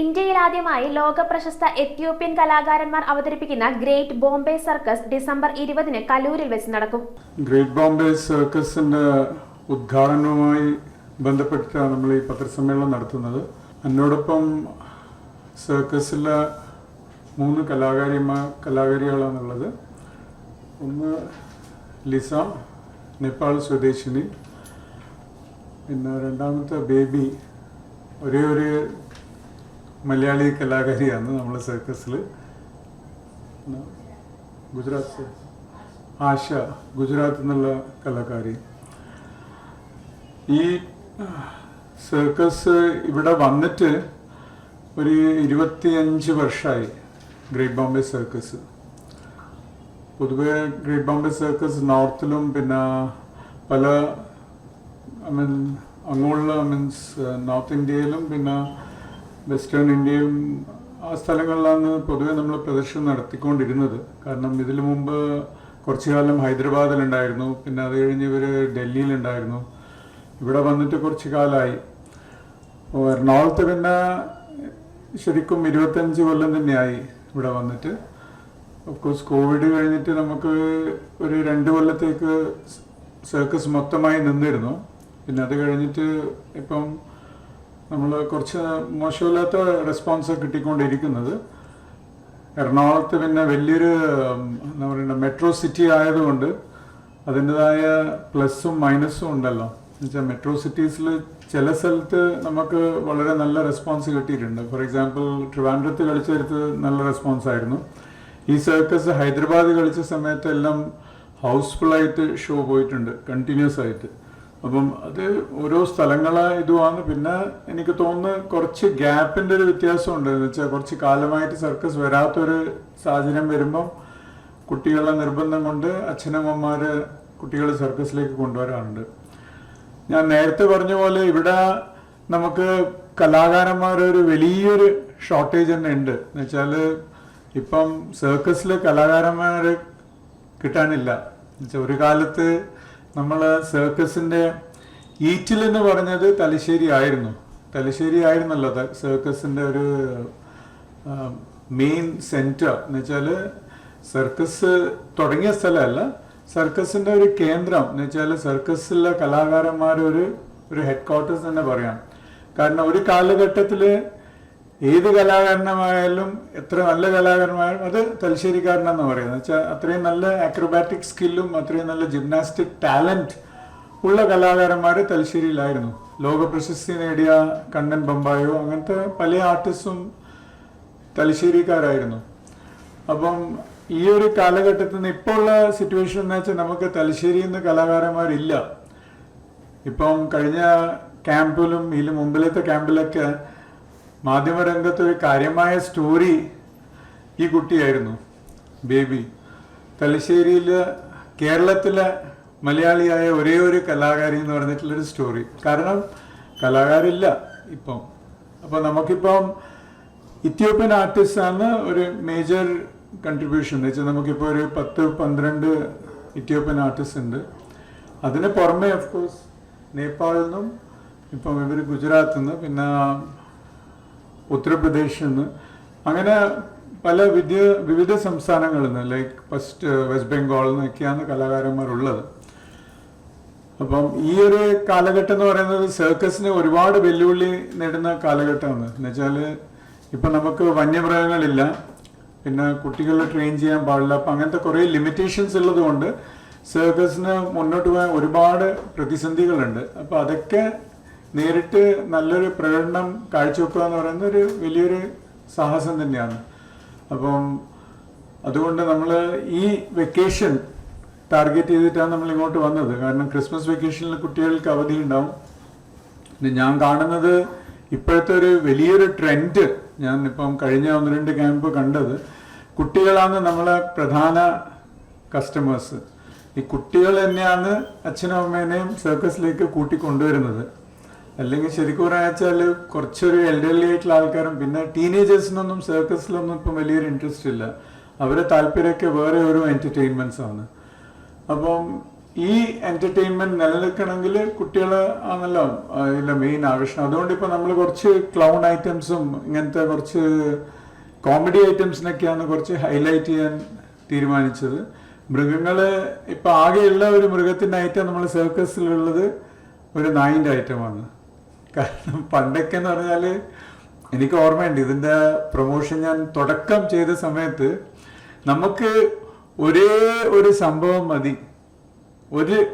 ഇന്ത്യയിൽ ആദ്യമായി ലോക പ്രശസ്ത എത്യോപ്യൻ കലാകാരന്മാർ അവതരിപ്പിക്കുന്ന ഗ്രേറ്റ് ബോംബെ സർക്കസ് ഡിസംബർ 20-ന് കലൂരിൽ വെച്ച് നടക്കും. ഗ്രേറ്റ് ബോംബെ സർക്കസിന്റെ ഉദ്ഘാടനവുമായി ബന്ധപ്പെട്ടിട്ടാണ് നമ്മൾ ഈ പത്രസമ്മേളനം നടത്തുന്നത്. എന്നോടൊപ്പം സർക്കസിലെ 3 കലാകാരികളാണുള്ളത്. ഒന്ന് ലിസ, നേപ്പാൾ സ്വദേശിനി. പിന്നെ രണ്ടാമത്തെ ബേബി, ഒരേ ഒരു മലയാളി കലാകാരിയാണ് നമ്മളെ സർക്കസിൽ. ഗുജറാത്ത് ആശ, ഗുജറാത്തിൽ നിന്നുള്ള കലാകാരി. ഈ സർക്കസ് ഇവിടെ വന്നിട്ട് ഒരു 25 വർഷമായി. ഗ്രേറ്റ് ബോംബെ സർക്കസ് പൊതുവെ ഗ്രേറ്റ് ബോംബെ സർക്കസ് നോർത്തിലും പിന്നെ പല അങ്ങോട്ടുള്ള നോർത്ത് ഇന്ത്യയിലും പിന്നെ വെസ്റ്റേൺ ഇന്ത്യയിലും ആ സ്ഥലങ്ങളിലാണ് പൊതുവെ നമ്മൾ പ്രദർശനം നടത്തിക്കൊണ്ടിരുന്നത്. കാരണം ഇതിനു മുമ്പ് കുറച്ചു കാലം ഹൈദരാബാദിലുണ്ടായിരുന്നു, പിന്നെ അത് കഴിഞ്ഞ് ഇവർ ഡൽഹിയിലുണ്ടായിരുന്നു. ഇവിടെ വന്നിട്ട് കുറച്ച് കാലമായി. എറണാകുളത്ത് പിന്നെ ശരിക്കും 25 കൊല്ലം തന്നെയായി ഇവിടെ വന്നിട്ട്. ഓഫ്കോഴ്സ് കോവിഡ് കഴിഞ്ഞിട്ട് നമുക്ക് ഒരു 2 കൊല്ലത്തേക്ക് സർക്കസ് മൊത്തമായി നിന്നിരുന്നു. പിന്നെ അത് കഴിഞ്ഞിട്ട് ഇപ്പം നമ്മൾ കുറച്ച് മോശമില്ലാത്ത റെസ്പോൺസ് കിട്ടിക്കൊണ്ടിരിക്കുന്നത്. എറണാകുളത്ത് പിന്നെ വലിയൊരു എന്താ പറയുക മെട്രോ സിറ്റി ആയതുകൊണ്ട് അതിൻ്റെതായ പ്ലസ്സും മൈനസും ഉണ്ടല്ലോ. എന്നുവെച്ചാൽ മെട്രോ സിറ്റീസിൽ ചില സ്ഥലത്ത് നമുക്ക് വളരെ നല്ല റെസ്പോൺസ് കിട്ടിയിട്ടുണ്ട്. ഫോർ എക്സാമ്പിൾ ട്രിവാൻഡ്രത്ത് കളിച്ചെടുത്ത് നല്ല റെസ്പോൺസ് ആയിരുന്നു. ഈ സർക്കസ് ഹൈദരാബാദ് കളിച്ച സമയത്ത് എല്ലാം ഹൗസ്ഫുള്ളായിട്ട് ഷോ പോയിട്ടുണ്ട് കണ്ടിന്യൂസ് ആയിട്ട്. അപ്പം അത് ഓരോ സ്ഥലങ്ങളെ ഇതുമാണ്. പിന്നെ എനിക്ക് തോന്നുന്നു കുറച്ച് ഗ്യാപ്പിൻ്റെ ഒരു വ്യത്യാസമുണ്ട്. എന്ന് വെച്ചാൽ കുറച്ച് കാലമായിട്ട് സർക്കസ് വരാത്തൊരു സാഹചര്യം വരുമ്പം കുട്ടികളുടെ നിർബന്ധം കൊണ്ട് അച്ഛനമ്മമാർ കുട്ടികളെ സർക്കസിലേക്ക് കൊണ്ടുവരാറുണ്ട്. ഞാൻ നേരത്തെ പറഞ്ഞ പോലെ ഇവിടെ നമുക്ക് കലാകാരന്മാരൊരു വലിയൊരു ഷോർട്ടേജ് തന്നെ ഉണ്ട്. എന്ന് വെച്ചാൽ ഇപ്പം സർക്കസിൽ കലാകാരന്മാരെ കിട്ടാനില്ല. എന്നുവെച്ചാൽ ഒരു കാലത്ത് നമ്മൾ സർക്കസിൻ്റെ ഈറ്റിൽ എന്ന് പറഞ്ഞത് തലശ്ശേരി ആയിരുന്നല്ലോ സർക്കസിൻ്റെ ഒരു മെയിൻ സെൻറ്റർ. എന്ന് വെച്ചാൽ സർക്കസ് തുടങ്ങിയ സ്ഥലമല്ല, സർക്കസിൻ്റെ ഒരു കേന്ദ്രം. എന്ന് വെച്ചാൽ സർക്കസിലെ കലാകാരന്മാർ ഒരു ഹെഡ് ക്വാർട്ടേഴ്സ് തന്നെ പറയാം. കാരണം ഒരു കാലഘട്ടത്തിൽ ഏത് കലാകാരനമായാലും എത്ര നല്ല കലാകാരന്മാരും അത് തലശ്ശേരിക്കാരനെന്ന് പറയുന്നത്. എന്ന് വെച്ചാൽ അത്രയും നല്ല അക്രോബാറ്റിക് സ്കില്ലും അത്രയും നല്ല ജിംനാസ്റ്റിക് ടാലൻറ്റ് ഉള്ള കലാകാരന്മാർ തലശ്ശേരിയിലായിരുന്നു. ലോക പ്രശസ്തി നേടിയ കണ്ണൻ ബൊമ്പായോ അങ്ങനത്തെ പല ആർട്ടിസ്റ്റും തലശ്ശേരിക്കാരായിരുന്നു. അപ്പം ഈ ഒരു കാലഘട്ടത്തിൽ നിന്ന് ഇപ്പോൾ ഉള്ള സിറ്റുവേഷൻ എന്ന് വെച്ചാൽ നമുക്ക് തലശ്ശേരിയിൽ നിന്ന് കലാകാരന്മാരില്ല. ഇപ്പം കഴിഞ്ഞ ക്യാമ്പിലും ഇതിന് മുമ്പിലത്തെ ക്യാമ്പിലൊക്കെ മാധ്യമരംഗത്ത് ഒരു കാര്യമായ സ്റ്റോറി ഈ കുട്ടിയായിരുന്നു, ബേബി. തലശ്ശേരിയിൽ കേരളത്തിലെ മലയാളിയായ ഒരേ ഒരു കലാകാരി എന്ന് പറഞ്ഞിട്ടുള്ളൊരു സ്റ്റോറി. കാരണം കലാകാരില്ല ഇപ്പം. അപ്പം നമുക്കിപ്പം ഇത്യോപ്യൻ ആർട്ടിസ്റ്റാണ് ഒരു മേജർ കൺട്രിബ്യൂഷൻ. എന്ന് വെച്ചാൽ നമുക്കിപ്പോൾ ഒരു 10-12 ഇത്യോപ്യൻ ആർട്ടിസ്റ്റ് ഉണ്ട്. അതിന് പുറമെ ഓഫ്കോഴ്സ് നേപ്പാളിൽ നിന്നും ഇപ്പം ഇവർ ഗുജറാത്തിൽ നിന്ന് പിന്നെ ഉത്തർപ്രദേശിൽ നിന്ന് അങ്ങനെ പല വിവിധ സംസ്ഥാനങ്ങളിൽ നിന്ന് ലൈക്ക് വെസ്റ്റ് ബംഗാളിൽ നിന്നൊക്കെയാണ് കലാകാരന്മാരുള്ളത്. അപ്പം ഈ ഒരു കാലഘട്ടം എന്ന് പറയുന്നത് സർക്കസിന് ഒരുപാട് വെല്ലുവിളി നേടുന്ന കാലഘട്ടമാണ്. എന്നുവെച്ചാൽ ഇപ്പം നമുക്ക് വന്യമൃഗങ്ങളില്ല, പിന്നെ കുട്ടികളെ ട്രെയിൻ ചെയ്യാൻ പാടില്ല. അപ്പം അങ്ങനത്തെ കുറേ ലിമിറ്റേഷൻസ് ഉള്ളത് കൊണ്ട് സർക്കസിന് മുന്നോട്ട് പോകാൻ ഒരുപാട് പ്രതിസന്ധികളുണ്ട്. അപ്പോൾ അതൊക്കെ നേരിട്ട് നല്ലൊരു പ്രകടനം കാഴ്ചവെക്കുക എന്ന് പറയുന്നത് ഒരു വലിയൊരു സാഹസം തന്നെയാണ്. അപ്പം അതുകൊണ്ട് നമ്മൾ ഈ വെക്കേഷൻ ടാർഗറ്റ് ചെയ്തിട്ടാണ് നമ്മൾ ഇങ്ങോട്ട് വന്നത്. കാരണം ക്രിസ്മസ് വെക്കേഷനിൽ കുട്ടികൾക്ക് അവധി ഉണ്ടാവും. പിന്നെ ഞാൻ കാണുന്നത് ഇപ്പോഴത്തെ ഒരു വലിയൊരു ട്രെൻഡ്, ഞാൻ ഇപ്പം കഴിഞ്ഞ 1-2 ക്യാമ്പ് കണ്ടത്, കുട്ടികളാണ് നമ്മളെ പ്രധാന കസ്റ്റമേഴ്സ്. ഈ കുട്ടികൾ തന്നെയാണ് അച്ഛനും അമ്മേനെയും സർക്കസിലേക്ക് കൂട്ടിക്കൊണ്ടുവരുന്നത്. അല്ലെങ്കിൽ ശരിക്കും പറയാച്ചാൽ കുറച്ചൊരു എൽഡർലി ആയിട്ടുള്ള ആൾക്കാരും പിന്നെ ടീനേജേഴ്സിനൊന്നും സർക്കസിലൊന്നും ഇപ്പം വലിയൊരു ഇൻട്രസ്റ്റ് ഇല്ല. അവരെ താല്പര്യമൊക്കെ വേറെ ഓരോ എൻ്റർടൈൻമെൻറ്റ്സ് ആണ്. അപ്പം ഈ എന്റർടൈൻമെന്റ് നിലനിൽക്കണമെങ്കിൽ കുട്ടികൾ ആണല്ലോ ഇതിന്റെ മെയിൻ ആകർഷണം. അതുകൊണ്ട് ഇപ്പൊ നമ്മൾ കുറച്ച് ക്ലൗൺ ഐറ്റംസും ഇങ്ങനത്തെ കുറച്ച് കോമഡി ഐറ്റംസിനൊക്കെയാണ് കുറച്ച് ഹൈലൈറ്റ് ചെയ്യാൻ തീരുമാനിച്ചത്. മൃഗങ്ങള് ഇപ്പൊ ആകെയുള്ള ഒരു മൃഗത്തിന്റെ ഐറ്റം നമ്മൾ സർക്കസിലുള്ളത് ഒരു നായിന്റെ ഐറ്റമാണ്. കാരണം പണ്ടൊക്കെ എന്ന് പറഞ്ഞാല് എനിക്ക് ഓർമ്മയുണ്ട്, ഇതിന്റെ പ്രൊമോഷൻ ഞാൻ തുടക്കം ചെയ്ത സമയത്ത് നമുക്ക് ഒരേ ഒരു സംഭവം മതി,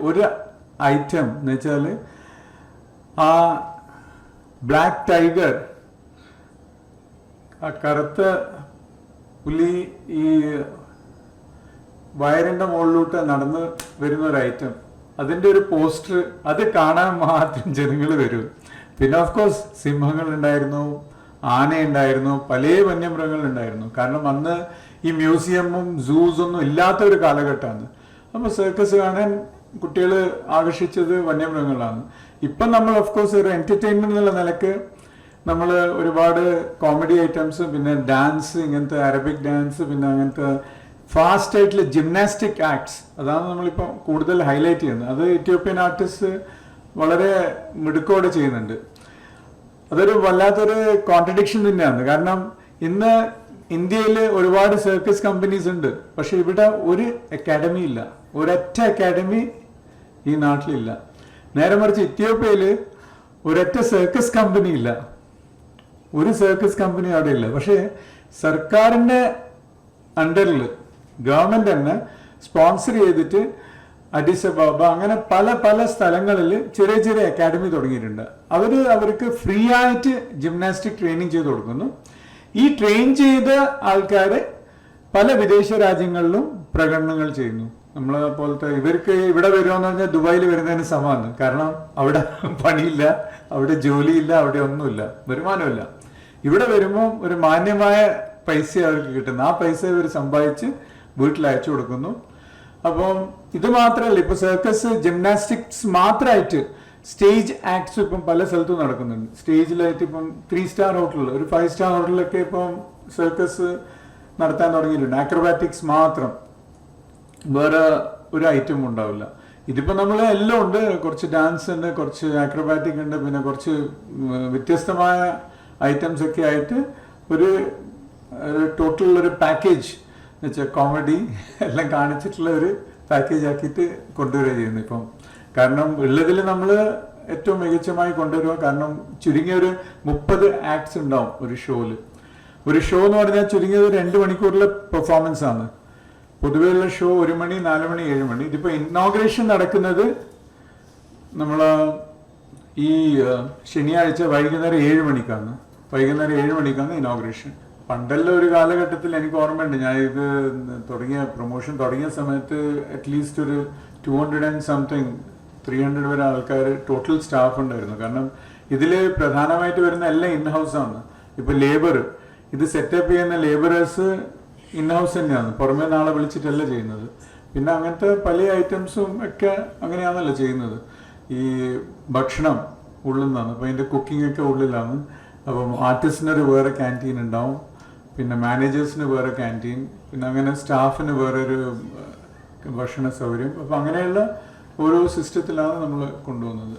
ഒരു ഐറ്റം എന്ന് വെച്ചാൽ ആ ബ്ലാക്ക് ടൈഗർ, ആ കറുത്ത പുലി ഈ വയറിന്റെ മുകളിലോട്ട് നടന്ന് വരുന്ന ഒരു ഐറ്റം, അതിന്റെ ഒരു പോസ്റ്റർ, അത് കാണാൻ മാത്രം ജനങ്ങൾ വരും. പിന്നെ ഓഫ് കോഴ്സ് സിംഹങ്ങൾ ഉണ്ടായിരുന്നു, ആന ഉണ്ടായിരുന്നു, പല വന്യമൃഗങ്ങൾ ഉണ്ടായിരുന്നു. കാരണം അന്ന് ഈ മ്യൂസിയമും സൂസ് ഒന്നും ഇല്ലാത്ത ഒരു കാലഘട്ടമാണ്. അപ്പോൾ സർക്കസ് കാണാൻ കുട്ടികൾ ആകർഷിച്ചത് വന്യമൃഗങ്ങളാണ്. ഇപ്പം നമ്മൾ ഓഫ് കോഴ്സ് ഒരു എന്റർടൈൻമെന്റ് എന്നുള്ള നിലക്ക് നമ്മൾ ഒരുപാട് കോമഡി ഐറ്റംസ്, പിന്നെ ഡാൻസ്, ഇങ്ങനത്തെ അറബിക് ഡാൻസ്, പിന്നെ അങ്ങനത്തെ ഫാസ്റ്റ് ആയിട്ടുള്ള ജിംനാസ്റ്റിക് ആക്ട്സ്, അതാണ് നമ്മളിപ്പോൾ കൂടുതൽ ഹൈലൈറ്റ് ചെയ്യുന്നത്. അത് ഇത്യോപ്യൻ ആർട്ടിസ്റ്റ് വളരെ മിടുക്കോടെ ചെയ്യുന്നുണ്ട്. അതൊരു വല്ലാത്തൊരു കോൺട്രഡിക്ഷൻ തന്നെയാണ്. കാരണം ഇന്ന് ഇന്ത്യയിൽ ഒരുപാട് സർക്കസ് കമ്പനീസ് ഉണ്ട്, പക്ഷെ ഇവിടെ ഒരു അക്കാഡമി ഇല്ല, ഒരൊറ്റ അക്കാഡമി ഈ നാട്ടിലില്ല. നേരെ മറിച്ച് ഇത്യോപ്യയിൽ ഒരൊറ്റ സർക്കസ് കമ്പനി ഇല്ല, ഒരു സർക്കസ് കമ്പനി അവിടെ ഇല്ല. പക്ഷെ സർക്കാരിന്റെ അണ്ടറിൽ ഗവൺമെന്റ് തന്നെ സ്പോൺസർ ചെയ്തിട്ട് അഡിസ് അബാബ അങ്ങനെ പല പല സ്ഥലങ്ങളിൽ ചെറിയ ചെറിയ അക്കാഡമി തുടങ്ങിയിട്ടുണ്ട്. അവർക്ക് ഫ്രീ ആയിട്ട് ജിംനാസ്റ്റിക് ട്രെയിനിങ് ചെയ്ത് കൊടുക്കുന്നു. ഈ ട്രെയിൻ ചെയ്ത ആൾക്കാർ പല വിദേശ രാജ്യങ്ങളിലും പ്രകടനങ്ങൾ ചെയ്യുന്നു. നമ്മളെ പോലത്തെ ഇവർക്ക് ഇവിടെ വരുമെന്ന് പറഞ്ഞാൽ ദുബായിൽ വരുന്നതിന് സമമാണ്. കാരണം അവിടെ പണിയില്ല, അവിടെ ജോലിയില്ല, അവിടെ ഒന്നുമില്ല, വരുമാനമില്ല. ഇവിടെ വരുമ്പോൾ ഒരു മാന്യമായ പൈസ അവർക്ക് കിട്ടുന്നു. ആ പൈസ ഇവർ സമ്പാദിച്ച് വീട്ടിൽ അയച്ചു കൊടുക്കുന്നു. അപ്പം ഇത് മാത്രമല്ല, ഇപ്പൊ സർക്കസ് ജിംനാസ്റ്റിക്സ് മാത്രമായിട്ട് സ്റ്റേജ് ആക്ട്സ് ഇപ്പം പല സ്ഥലത്തും നടക്കുന്നുണ്ട്. സ്റ്റേജിലായിട്ട് ഇപ്പം 3 സ്റ്റാർ ഹോട്ടലിൽ, ഒരു 5 സ്റ്റാർ ഹോട്ടലിലൊക്കെ ഇപ്പം സർക്കസ് നടത്താൻ തുടങ്ങിയിട്ടുണ്ട്. ആക്രോബാറ്റിക്സ് മാത്രം, വേറെ ഒരു ഐറ്റം ഉണ്ടാവില്ല. ഇതിപ്പോ നമ്മൾ എല്ലാം ഉണ്ട്, കുറച്ച് ഡാൻസ് ഉണ്ട്, കുറച്ച് ആക്രോബാറ്റിക് ഉണ്ട്, പിന്നെ കുറച്ച് വ്യത്യസ്തമായ ഐറ്റംസ് ഒക്കെ ആയിട്ട് ഒരു ടോട്ടൽ ഒരു പാക്കേജ് എന്ന് വെച്ചാൽ കോമഡി എല്ലാം കാണിച്ചിട്ടുള്ള ഒരു പാക്കേജ് ആക്കിയിട്ട് കൊണ്ടുവരിക ചെയ്യുന്നു ഇപ്പം. കാരണം ഉള്ളതിൽ നമ്മൾ ഏറ്റവും മികച്ചമായി കൊണ്ടുവരിക. കാരണം ചുരുങ്ങിയ ഒരു 30 ആക്ട്സ് ഉണ്ടാവും ഒരു ഷോയിൽ. ഒരു ഷോ എന്ന് പറഞ്ഞാൽ ചുരുങ്ങിയത് 2 മണിക്കൂറിലെ പെർഫോമൻസ് ആണ്. പൊതുവെയുള്ള ഷോ 1 മണി, 4 മണി, 7 മണി. ഇതിപ്പോ ഇനോഗ്രേഷൻ നടക്കുന്നത് നമ്മൾ ഈ ശനിയാഴ്ച വൈകുന്നേരം 7 മണിക്കാണ്. വൈകുന്നേരം 7 മണിക്കാണ് ഇനോഗ്രേഷൻ. പണ്ടല്ല ഒരു കാലഘട്ടത്തിൽ എനിക്ക് ഓർമ്മയുണ്ട്, ഞാൻ ഇത് പ്രൊമോഷൻ തുടങ്ങിയ സമയത്ത് അറ്റ്ലീസ്റ്റ് ഒരു 200 and something 300 വരെ ആൾക്കാർ ടോട്ടൽ സ്റ്റാഫ് ഉണ്ടായിരുന്നു. കാരണം ഇതിൽ പ്രധാനമായിട്ട് വരുന്ന എല്ലാം ഇൻഹൗസ് ആണ്. ഇപ്പൊ ലേബർ, ഇത് സെറ്റപ്പ് ചെയ്യുന്ന ലേബറേഴ്സ് ഇൻഹൗസ് തന്നെയാണ്, പുറമേ നാളെ വിളിച്ചിട്ടല്ല ചെയ്യുന്നത്. പിന്നെ അങ്ങനത്തെ പല ഐറ്റംസും ഒക്കെ അങ്ങനെയാണല്ലോ ചെയ്യുന്നത്. ഈ ഭക്ഷണം ഉള്ളിൽ നിന്നാണ്, അപ്പോൾ അതിൻ്റെ കുക്കിംഗ് ഒക്കെ ഉള്ളിലാണ്. അപ്പം ആർട്ടിസ്റ്റിനൊരു വേറെ ക്യാൻറ്റീൻ ഉണ്ടാവും, പിന്നെ മാനേജേഴ്സിന് വേറെ ക്യാൻറ്റീൻ, പിന്നെ അങ്ങനെ സ്റ്റാഫിന് വേറൊരു ഭക്ഷണ സൗകര്യം. അപ്പം അങ്ങനെയുള്ള ഓരോ സിസ്റ്റത്തിലാണ് നമ്മൾ കൊണ്ടുപോകുന്നത്.